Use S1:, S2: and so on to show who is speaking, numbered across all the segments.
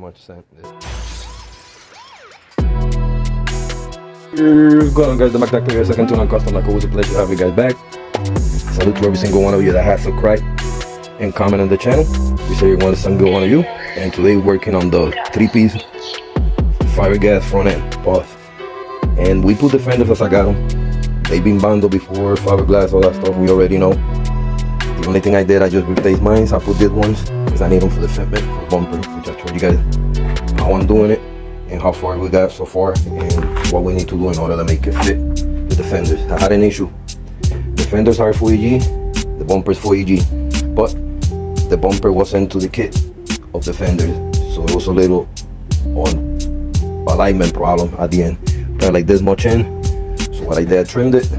S1: much sense. What's going on, guys? The Mac here, second tune on custom. Like always, a pleasure to have you guys back. Salute to every single one of you that has subscribed and comment on the channel. We say we want to send good one of you. And today we're working on the 3-piece fiberglass front end path. And we put the fenders as I got them. They've been bundled before, fiberglass, all that stuff we already know. The only thing I did, I just replaced mine. So I put these ones because I need them for the fitment, for the bumper, which I showed you guys how I'm doing it and how far we got so far and what we need to do in order to make it fit with the fenders. I had an issue. The fenders are 4EG, the bumper is 4EG, but the bumper wasn't to the kit of the fenders, so it was a little on alignment problem at the end. Got like this much in, so what I did, I trimmed it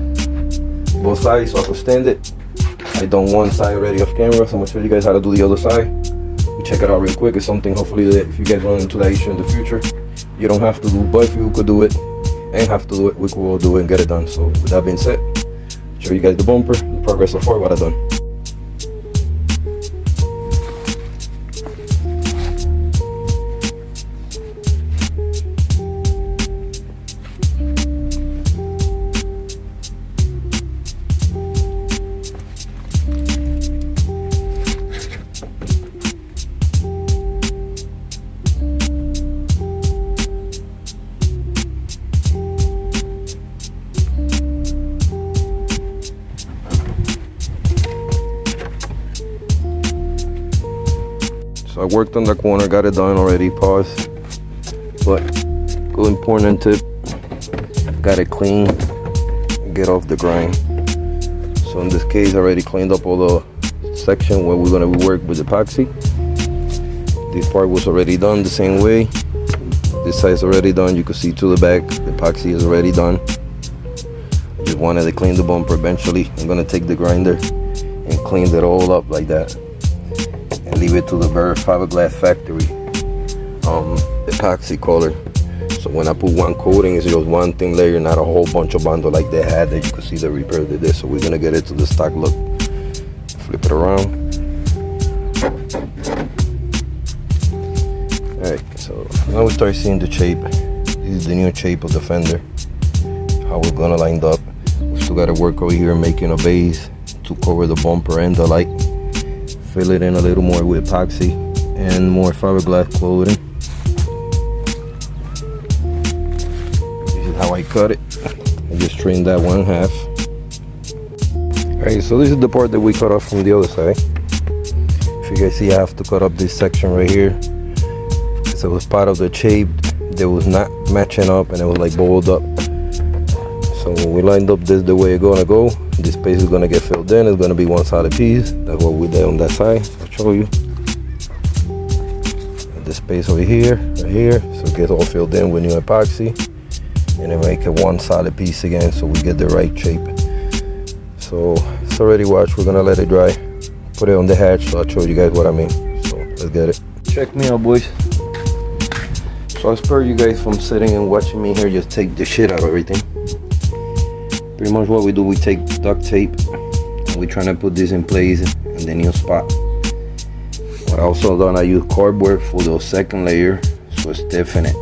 S1: both sides so I could stand it. I done one side already off camera, so I'm gonna show you guys how to do the other side. We check it out real quick. It's something hopefully that if you guys run into that issue in the future, you don't have to do, but if you could do it and have to do it, we could all do it and get it done. So with that being said, show you guys the bumper, the progress so far, what I've done. So I worked on the corner, got it done already, pause. But good important tip, got it clean, get off the grind. So in this case, I already cleaned up all the section where we're gonna work with epoxy. This part was already done the same way. This side's already done, you can see to the back, the epoxy is already done. I just wanted to clean the bumper eventually. I'm gonna take the grinder and clean it all up like that. And leave it to the Bird Fiberglass Factory epoxy color. So when I put one coating, it's just one thin layer, not a whole bunch of bundle like they had that you can see the repair did this. So we're gonna get it to the stock look. Flip it around. Alright, so now we start seeing the shape. This is the new shape of the fender. How we're gonna line up. We still gotta work over here making a base to cover the bumper and the light. Fill it in a little more with epoxy and more fiberglass clothing. This is how I cut it. I just trimmed that 1/2. Alright, so this is the part that we cut off from the other side. If you guys see, I have to cut up this section right here. So it was part of the shape that was not matching up and it was like bowled up. So when we lined up this the way it's gonna go, this space is gonna get filled in. It's gonna be one solid piece. That's what we did on that side. I'll show you. And this space over here, right here, so it gets all filled in with new epoxy, and then make it one solid piece again, so we get the right shape. So it's already washed. We're gonna let it dry. Put it on the hatch, so I'll show you guys what I mean. So let's get it. Check me out, boys. So I spare you guys from sitting and watching me here just take the shit out of everything. Pretty much what we do, we take duct tape and we trying to put this in place in the new spot. What I also done, I use cardboard for the second layer so it's stiffen it.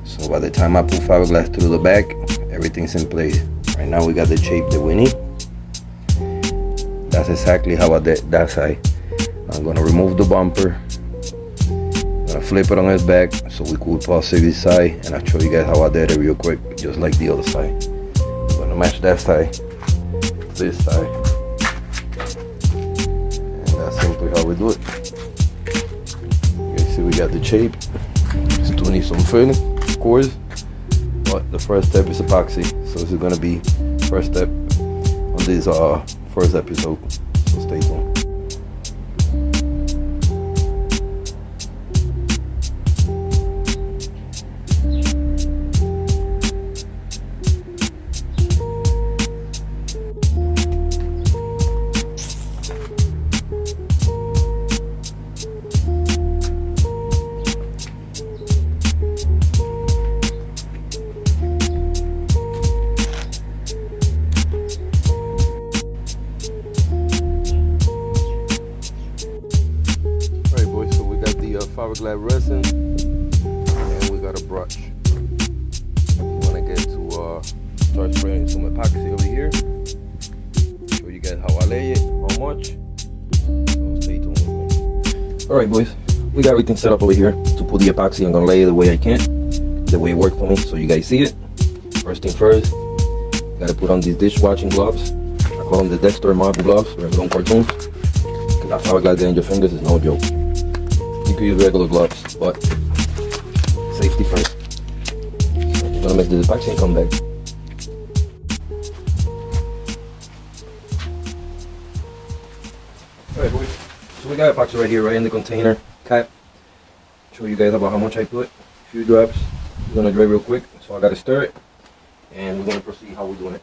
S1: So by the time I put fiberglass through the back, everything's in place. Right now we got the shape that we need. That's exactly how I did that side. I'm gonna remove the bumper. I'm gonna flip it on its back so we could pause this side, and I'll show you guys how I did it real quick, just like the other side. Match that side, this side, and that's simply how we do it. You guys see we got the shape. Still need some filling, of course, but the first step is epoxy. So this is gonna be first step on this first episode. So stay tuned. fiberglass resin, and we got a brush. We're gonna get to start spraying some epoxy over here. Show you guys how I lay it, how much. So stay tuned with me. Alright boys, we got everything set up over here to put the epoxy. I'm gonna lay it the way I can, the way it worked for me, so you guys see it. First thing first, gotta put on these dishwashing gloves. I call them the Dexter mob gloves, remember on cartoons? Because that fiberglass getting your fingers is no joke. You could use regular gloves, but safety first. So you're gonna make the epoxy and come back. Alright boys, so we got epoxy right here, right in the container cap. Show you guys about how much I put. A few drops. We're gonna dry real quick, so I gotta stir it, and we're gonna proceed how we're doing it.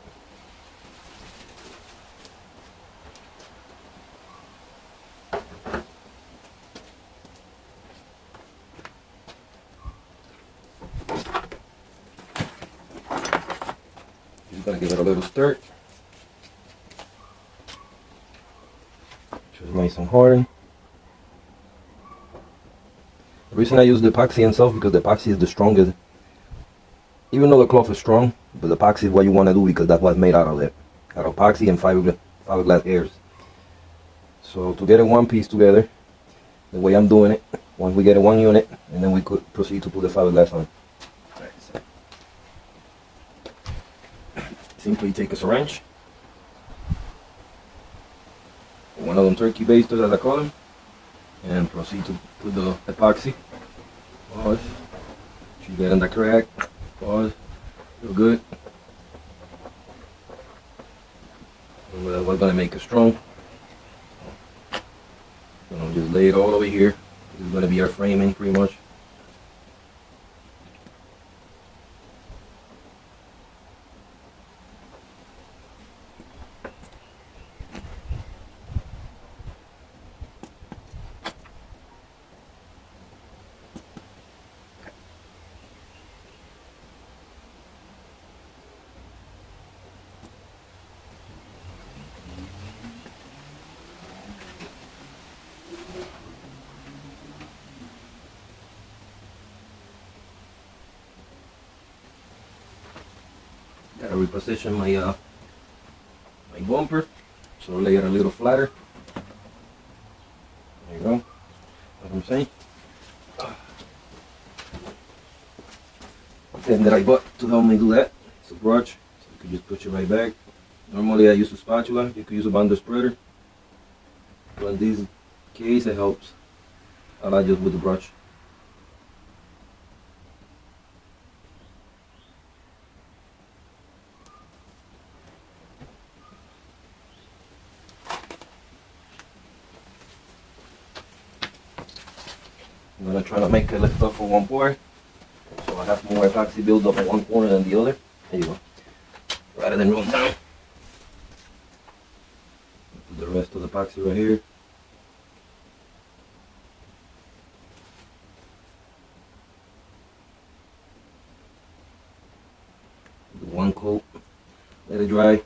S1: Just gonna give it a little stir. Just nice and hardened. The reason I use the epoxy itself because the epoxy is the strongest. Even though the cloth is strong, but the epoxy is what you want to do because that's what's made out of it. Out of epoxy and fiberglass airs. So to get it one piece together, the way I'm doing it, once we get it one unit, and then we could proceed to put the fiberglass on. Right, so simply take a syringe, one of them turkey basters as I call them, and proceed to put the epoxy. Pause. She's getting the crack. Pause. Feel good. And we're gonna make it strong. Just lay it all over here. This is gonna be our framing pretty much. Gotta reposition my my bumper, so lay it a little flatter. There you go. What I'm saying. Then that I bought to help me do that. It's a brush, so you can just push it right back. Normally I use a spatula. You could use a bonder spreader, but in this case it helps a lot just with the brush. I'm gonna try to make it lift up for one part, so I have more epoxy build up in one corner than the other. There you go. Rather than roll down. Put the rest of the epoxy right here. Do one coat, let it dry,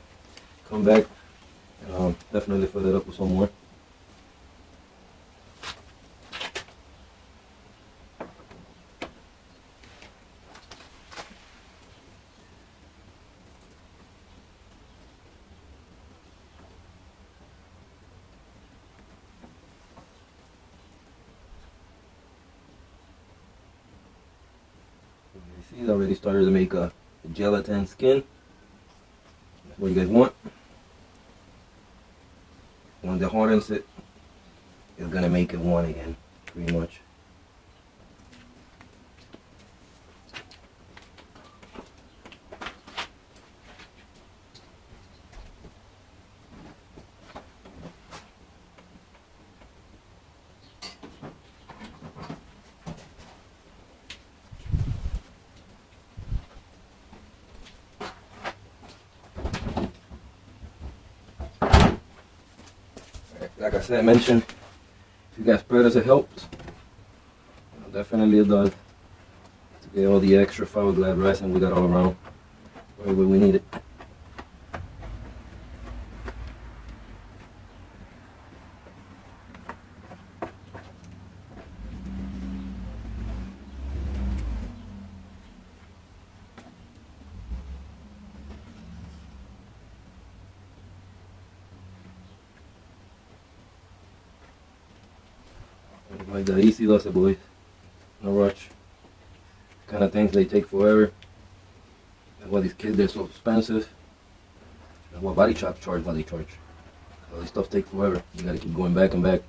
S1: come back, and definitely fill it up with some more. You see, it already started to make a gelatin skin. That's what you guys want. Once it hardens it, it's gonna make it one again, pretty much. Like I said, I mentioned, if you got spreaders, it helps. Definitely it does. To get all the extra fiberglass resin we got all around, right where we need it. Like that easy does it, boys. No rush. Kind of things they take forever. That's why these kids, they're so expensive. That's what body shops charge what they charge. All this stuff takes forever. You gotta keep going back and back.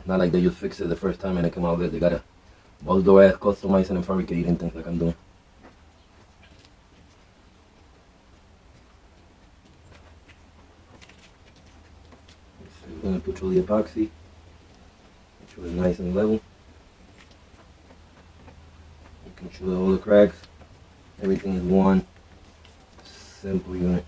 S1: Not like they just fix it the first time and it come out good. They gotta buzz their ass, customize and fabricate and things like I'm doing. So we're gonna put all the epoxy. Make sure it's nice and level. Making sure all the cracks, everything is one simple unit.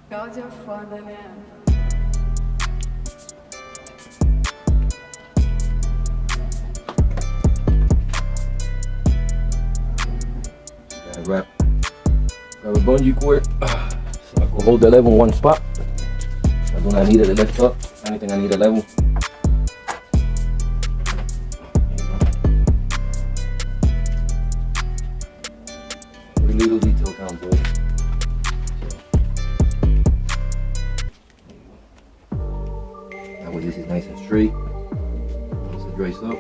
S2: Cláudia é foda, né?
S1: Gotta grab a bungee cord so I can hold the level in one spot. I do not need it to lift up. Anything I need a level. Every little detail counts, boys. That way this is nice and straight. Once it dries up.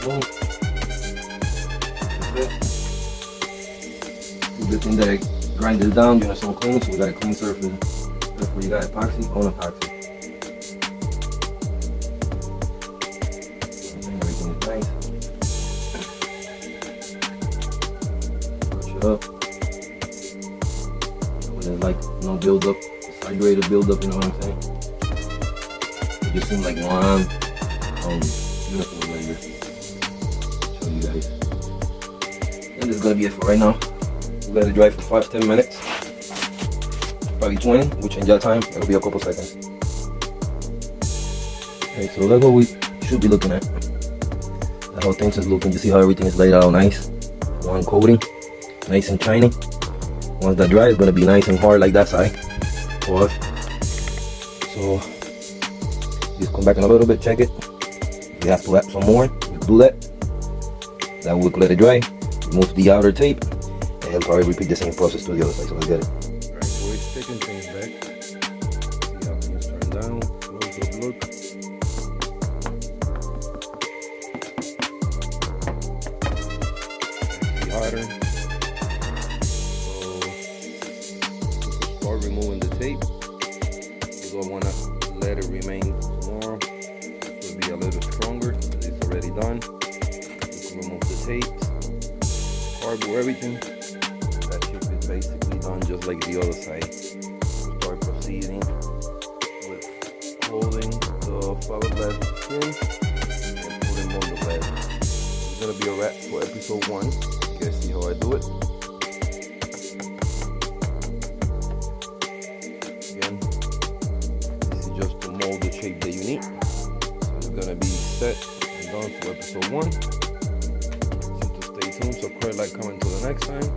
S1: Boom. Good thing that I grind this down, you know, so clean, so we got a clean surface. Therefore you got epoxy on epoxy. Everything is nice. Brush it up. When there's like no build up, saturated build up, you know what I'm saying? It just seems like one uniform blender. Show you guys. And this is gonna be it for right now. Let it dry for 5-10 minutes, probably 20. We change that time, it'll be a couple seconds. Okay, so that's what we should be looking at. That's how things is looking. You see how everything is laid out nice, one coating, nice and shiny. Once that dry, it's gonna be nice and hard like that side for us. So just come back in a little bit, check it. If you have to add some more, you do that. That will let it dry. Remove the outer tape. And he'll probably repeat the same process to the other side, so let's get it. Alright boys, taking things back. See how things turn down, close up look. It's hotter. So, start removing the tape. Because I want to let it remain more. It will be a little stronger, because it's already done. You can remove the tape. Cardboard, everything. Basically done just like the other side. We'll start proceeding with clothing the fiberglass skin and putting on the glass. It's gonna be a wrap for episode 1. You guys see how I do it. Again, this is just to mold the shape that you need. So it's gonna be set and done for episode 1. So to stay tuned, subscribe, like, comment till the next time.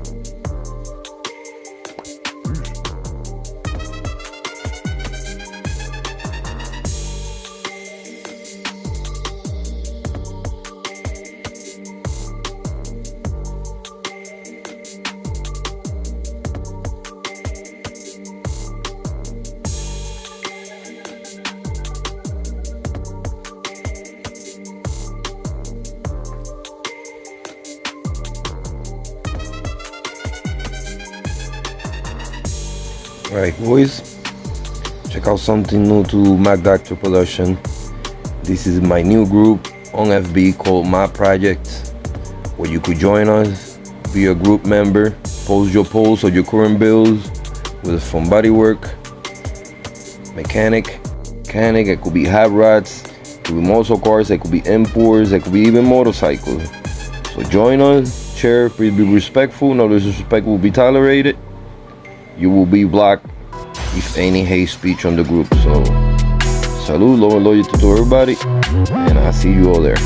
S1: Alright boys, check out something new to Mac Doctor Production. This is my new group on FB called My Project. where you could join us, be a group member, post your posts or your current bills with from bodywork, mechanic, it could be hot rods, it could be muscle cars, it could be imports, it could be even motorcycles. So join us, share, please be respectful, no disrespect will be tolerated. You will be blocked if any hate speech on the group. So salud, love and loyalty to everybody, and I'll see you all there.